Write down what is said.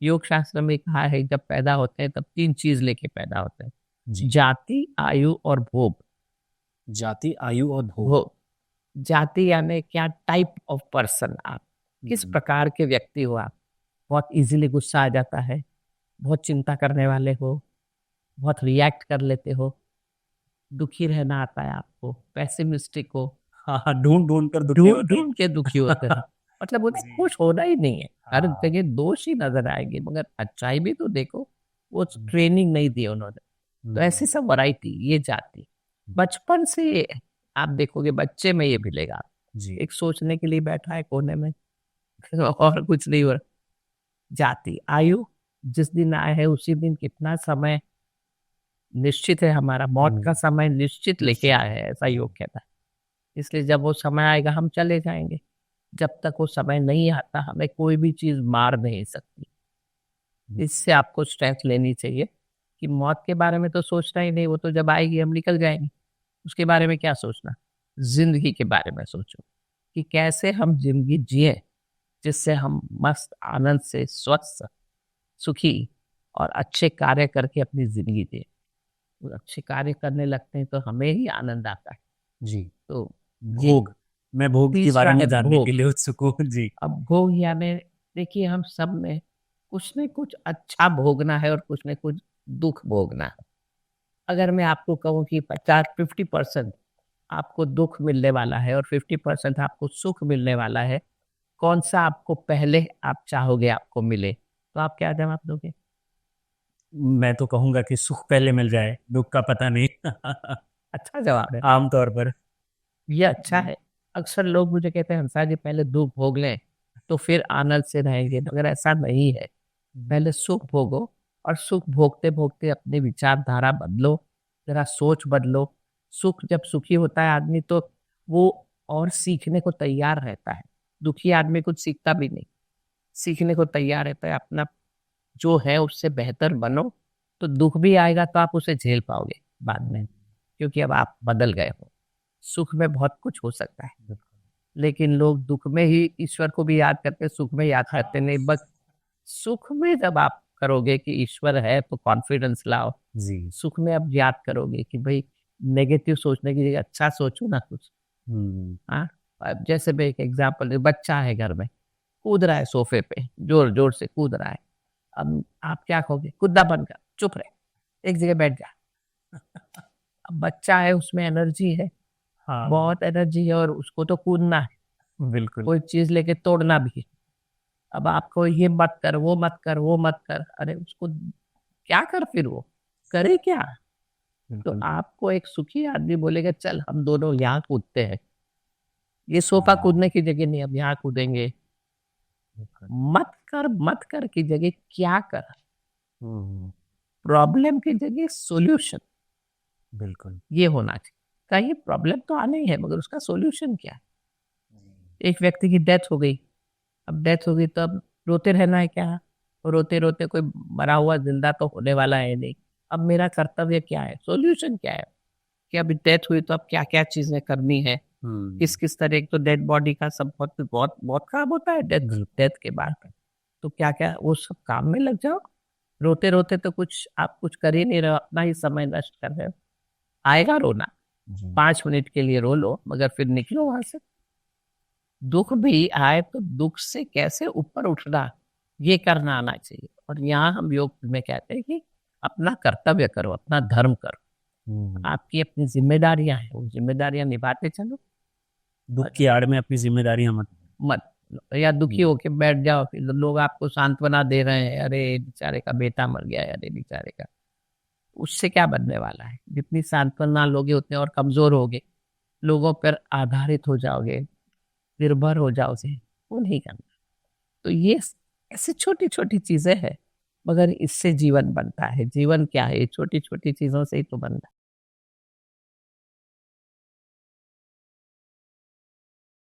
योग शास्त्र में कहा है जब पैदा होते हैं तब तीन चीज लेके पैदा होते हैं। जी। जाति, आयु और भोग। जाति, आयु और भोग। भोग, जाति यानी क्या टाइप ऑफ पर्सन आप, किस हम्म, प्रकार के व्यक्ति हो आप। बहुत इजीली गुस्सा आ जाता है, बहुत चिंता करने वाले हो, बहुत रिएक्ट कर लेते हो, दुखी रहना आता है आपको, पैसिमिस्टिक हो, हाँ हाँ, ढूंढ ढूंढ कर दुखी ढूंढ होते ढूंढ के दुखी होते हैं। हो। मतलब उन्हें जी। खुश होना ही नहीं है, हर हाँ। जगह दोष ही नजर आएंगे, मगर अच्छाई भी तो देखो। वो हम्म, ट्रेनिंग नहीं दी उन्होंने। तो ऐसी हम्म, सब वैरायटी ये जाती बचपन से। आप देखोगे बच्चे में ये मिलेगा, जी। एक सोचने के लिए बैठा है कोने में और कुछ नहीं हो रहा। जाति, आयु, जिस दिन आए हैं उसी दिन कितना समय निश्चित है, हमारा मौत का हम्म, समय निश्चित लेके निश्चित। आए हैं, ऐसा योग कहता है। इसलिए जब वो समय आएगा हम चले जाएंगे। जब तक वो समय नहीं आता हमें कोई भी चीज मार नहीं सकती। इससे आपको स्ट्रेंथ लेनी चाहिए कि मौत के बारे में तो सोचना ही नहीं, वो तो जब आएगी हम निकल जाएंगे। उसके बारे में क्या सोचना, जिंदगी के बारे में सोचो कि कैसे हम जिंदगी जिए जिससे हम मस्त आनंद से स्वस्थ, सुखी और अच्छे कार्य करके अपनी जिंदगी जिए। और अच्छे कार्य करने लगते हैं तो हमें ही आनंद आता है। जी। तो ये भोग। मैं भोग के बारे तीसरा है में जानने के भोग। लिए उत्सुक हूँ। जी। अब भोग यानी देखिए हम सब में कुछ न कुछ अच्छा भोगना है और कुछ न कुछ दुख भोगना है। अगर मैं आपको कहूँ कि 50-50% आपको दुख मिलने वाला है और 50% आपको सुख मिलने वाला है, कौन सा आपको पहले आप चाहोगे आपको मिले, तो आप क्या जवाब दोगे? मैं तो कहूंगा कि सुख पहले मिल जाए, दुख का पता नहीं। अच्छा जवाब है। आमतौर पर। ये अच्छा है। अक्सर लोग मुझे कहते हैं हंसा जी पहले दुख भोग लें तो फिर आनंद से रहेंगे, मगर ऐसा नहीं है। पहले सुख भोगो और सुख भोगते भोगते अपनी विचारधारा बदलो, जरा सोच बदलो। सुख जब सुखी होता है आदमी तो वो और सीखने को तैयार रहता है। दुखी आदमी कुछ सीखता भी नहीं, सीखने को तैयार रहता है। अपना जो है उससे बेहतर बनो, तो दुख भी आएगा तो आप उसे झेल पाओगे बाद में, क्योंकि अब आप बदल गए हो। सुख में बहुत कुछ हो सकता है, लेकिन लोग दुख में ही ईश्वर को भी याद करते, सुख में याद करते हाँ। नहीं। बस सुख में जब आप करोगे कि ईश्वर है तो कॉन्फिडेंस लाओ। जी। सुख में अब याद करोगे कि भाई नेगेटिव सोचने की जगह अच्छा सोचो ना कुछ। हम्म। हाँ, अब जैसे मैं एक एग्जांपल, बच्चा है घर में, कूद रहा है सोफे पे, जोर जोर से कूद रहा है। अब आप क्या कहोगे, कूदा बंद कर, चुप रहे, एक जगह बैठ जा। अब बच्चा है उसमें एनर्जी है, हाँ। बहुत एनर्जी है, और उसको तो कूदना है, बिल्कुल। कोई चीज लेके तोड़ना भी है। अब आपको ये मत कर, वो मत कर, वो मत कर, अरे उसको क्या कर, फिर वो करे क्या? तो बिल्कुल। आपको एक सुखी आदमी बोलेगा चल हम दोनों यहाँ कूदते हैं, ये सोफा हाँ। कूदने की जगह नहीं, अब यहाँ कूदेंगे। बिल्कुल। मत कर की जगह क्या कर, हम्म। प्रॉब्लम की जगह सॉल्यूशन, बिल्कुल। ये होना चाहिए। कहीं प्रॉब्लम तो आना ही है, मगर उसका सॉल्यूशन क्या है? एक व्यक्ति की डेथ हो गई, अब डेथ हो गई तो अब रोते रहना है क्या? रोते रोते कोई मरा हुआ जिंदा तो होने वाला है नहीं। अब मेरा कर्तव्य क्या है, सॉल्यूशन क्या है? कि अभी डेथ हुई तो अब क्या क्या चीजें करनी है, किस हम्म। किस तरह, तो डेड बॉडी का सब बहुत बहुत बहुत काम होता है डेथ बिल्कुल। डेथ के बाद। तो क्या क्या वो सब काम में लग जाओ। रोते रोते तो कुछ आप कुछ कर ही नहीं रहे हो, अपना ही समय नष्ट कर रहे हो। आएगा रोना, जी। 5 मिनट के लिए रो लो, मगर फिर निकलो वहां से। दुख भी आए तो दुख से कैसे ऊपर उठना, ये करना आना चाहिए। और यहाँ हम योग में कहते हैं कि अपना कर्तव्य करो, अपना धर्म करो। हम्म। आपकी अपनी जिम्मेदारियां हैं, वो जिम्मेदारियां निभाते चलो। दुख और की आड़ में अपनी जिम्मेदारियां मत। मत, या दुखी हम्म, होके बैठ जाओ, फिर लोग आपको सांत्वना दे रहे हैं, अरे बेचारे का बेटा मर गया है, अरे बेचारे का, उससे क्या बनने वाला है? जितनी सांत्वना लोगे उतने और कमजोर होगे, लोगों पर आधारित हो जाओगे, निर्भर हो जाओगे। वो नहीं करना। तो ये ऐसी छोटी छोटी चीजें हैं, मगर इससे जीवन बनता है। जीवन क्या है, ये छोटी छोटी चीजों से ही तो बनता है।